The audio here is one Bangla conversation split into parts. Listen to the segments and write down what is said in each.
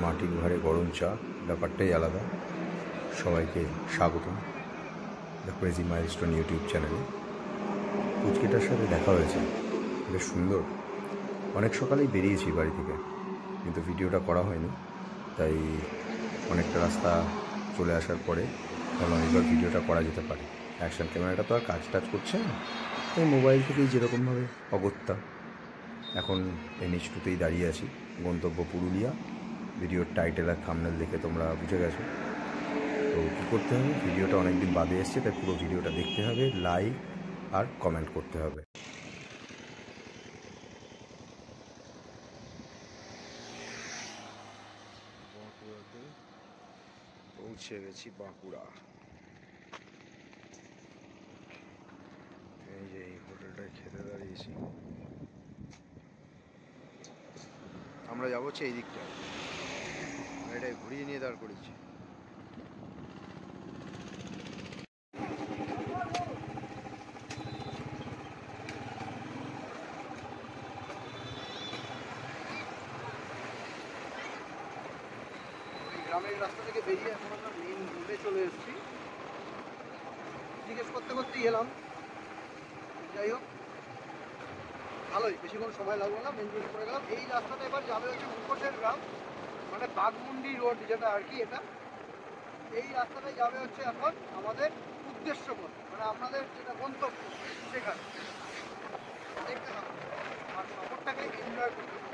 মাটির ঘরে গরম চা, ব্যাপারটাই আলাদা। সবাইকে স্বাগতম দ্য ক্রেজি মাইলস্টোন ইউটিউব চ্যানেলে। পুচকিটার সাথে দেখা হয়েছে, বেশ সুন্দর। অনেক সকালেই বেরিয়েছি বাড়ি থেকে, কিন্তু ভিডিওটা করা হয়নি। তাই অনেকটা রাস্তা চলে আসার পরে ভাবলাম এবার ভিডিওটা করা যেতে পারে। অ্যাকশন ক্যামেরাটা তো আর কাজ টাজ করছে না, তাই মোবাইল থেকেই যেরকমভাবে অগত্যা। এখন NH2তেই দাঁড়িয়ে আছি, গন্তব্য পুরুলিয়া। ভিডিওর টাইটেল আর থাম্বনেল দেখে তোমরা বুঝে গেছো। তো কী করতে হবে, ভিডিওটা অনেক দিন বাদে এসছে, তাই পুরো ভিডিওটা দেখতে হবে, লাইক আর কমেন্ট করতে হবে। বাঁকুড়াতে পৌঁছে গেছি, বাঁকুড়া। এই যে এই হোটেলটায় খেতে দাঁড়িয়েছি। আমরা যাবো হচ্ছে এই দিকটা, এটাই ঘুরিয়ে নিয়ে দাঁড় করেছি। গ্রামের রাস্তা থেকে বেরিয়ে এখন আমরা মেন রোডে চলে এসেছি। জিজ্ঞেস করতে করতেই এলাম। যাই হোক, ভালোই, বেশিক্ষণ সময় লাগলো না, মেন রোডে পড়ে গেলাম। এই রাস্তাটা এবার যাবে হচ্ছে মুখোশের গ্রাম, মানে বাঘমুন্ডি রোড যেটা আর কি। এটা এই রাস্তাটাই যাবে হচ্ছে এখন আমাদের উদ্দেশ্য পথ, মানে আমাদের যেটা গন্তব্য সেখানে। দেখতে থাকুন আর সফরটাকে এনজয় করতে থাকুন।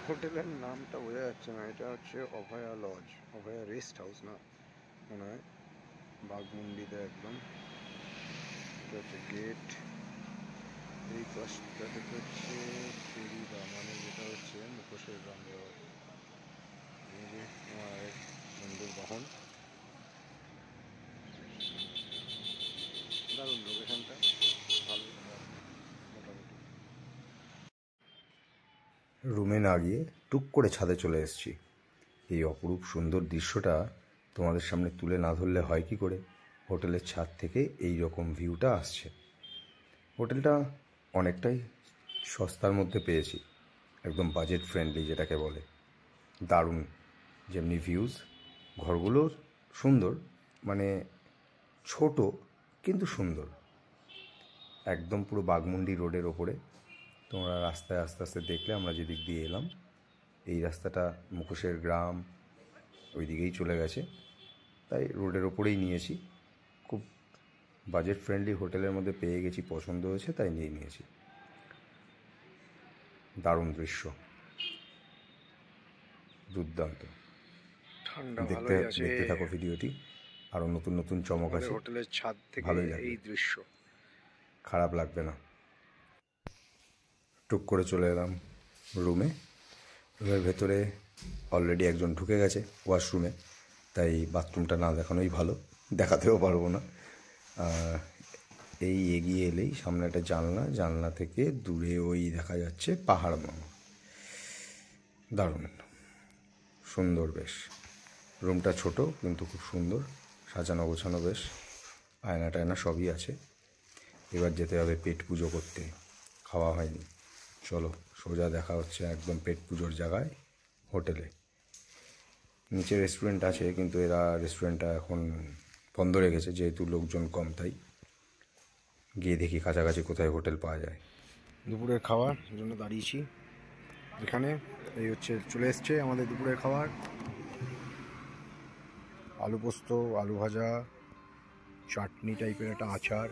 হোটেলের নামটা বোঝা যাচ্ছে না, এটা হচ্ছে অভয়া লজ, অভয়া রেস্ট হাউস না মনে হয়, বাঘমুন্ডিতে একদম। এটা হচ্ছে গেট। এই পাশটা থেকে হচ্ছে ফেরিদা, মানে যেটা হচ্ছে মুখোশের গ্রাম যাওয়ার। এই যে আমার এক বন্ধুর বাহন। দারুণ লোকেশনটা, ভালো মোটামুটি। রুমে না গিয়ে টুক করে ছাদে চলে এসেছি। এই অপরূপ সুন্দর দৃশ্যটা তোমাদের সামনে তুলে না ধরলে হয় কি করে। হোটেলের ছাদ থেকে এই রকম ভিউটা আসছে। হোটেলটা অনেকটাই সস্তার মধ্যে পেয়েছি, একদম বাজেট ফ্রেন্ডলি যেটাকে বলে। দারুণ, যেমনি ভিউজ, ঘরগুলো সুন্দর, মানে ছোট কিন্তু সুন্দর। একদম পুরো বাঘমুন্ডি রোডের ওপরে। তোমরা রাস্তায় আস্তে আস্তে দেখলে আমরা যেদিক দিয়ে এলাম, এই রাস্তাটা মুখোশের গ্রাম ওই দিকেই চলে গেছে, তাই রোডের ওপরেই নিয়েছি। খুব বাজেট ফ্রেন্ডলি হোটেলের মধ্যে পেয়ে গেছি, পছন্দ হয়েছে তাই নিয়ে নিয়েছি। দারুণ দৃশ্য, দুর্দান্ত। ঠান্ডা দেখতে থাকো ভিডিওটি, আরও নতুন নতুন চমক আছে হোটেলের ছাদ থেকে। ভালোই লাগবে এই দৃশ্য, খারাপ লাগবে না। টুক করে চলে এলাম রুমে। রুমের ভেতরে অলরেডি একজন ঢুকে গেছে ওয়াশরুমে, তাই বাথরুমটা না দেখানোই ভালো, দেখাতেও পারবো না। এই এগিয়ে এলেই সামনে একটা জানলা থেকে দূরে ওই দেখা যাচ্ছে পাহাড় মামা। দারুণ সুন্দর, বেশ। রুমটা ছোট কিন্তু খুব সুন্দর, সাজানো গোছানো বেশ, আয়না টায়না সবই আছে। এবার যেতে হবে পেট পুজো করতে, খাওয়া হয়নি। চলো সোজা দেখা হচ্ছে একদম পেট পুজোর জায়গায়, হোটেলে। নিচে রেস্টুরেন্ট আছে, কিন্তু এরা রেস্টুরেন্টটা এখন বন্ধ রেখেছে যেহেতু লোকজন কম, তাই গিয়ে দেখি কাছাকাছি কোথায় হোটেল পাওয়া যায়। দুপুরের খাওয়ার জন্য দাঁড়িয়েছি এখানে। এই হচ্ছে চলে এসছে আমাদের দুপুরের খাবার। আলু পোস্ত, আলু ভাজা, চাটনি টাইপের একটা আচার,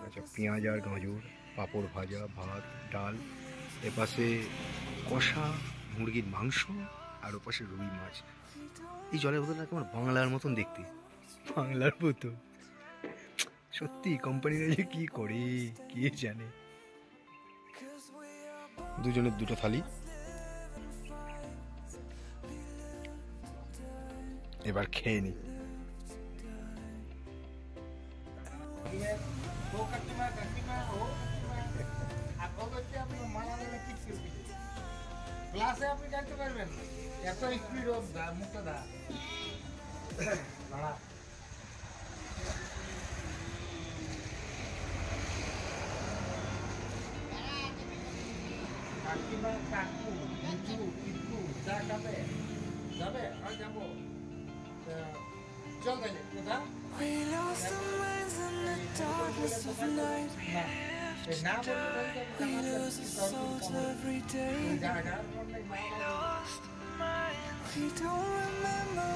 আচ্ছা পেঁয়াজ আর গাজর, পাঁপড় ভাজা, ভাত, ডাল, এপাশে কষা মুরগির মাংস, আর ওপাশে রুই মাছ। এই জলের বোতলটা কেমন বাংলার মতন দেখতে, বাংলার বোতল। সত্যি কোম্পানিরা যে কী করে কে জানে। দুজনের দুটো থালি, এবার খেয়ে নি। ক্লাসে আপনি জানতে পারবেন এত স্পিড ও মুখটা দা দাঁড়া কাকিমা কাকু মিঠু টিটু যা খাবে যাবে আর যাবো চল তাইলে কোথা We lost our minds in the darkness of night. We lose our souls every day. We don't remember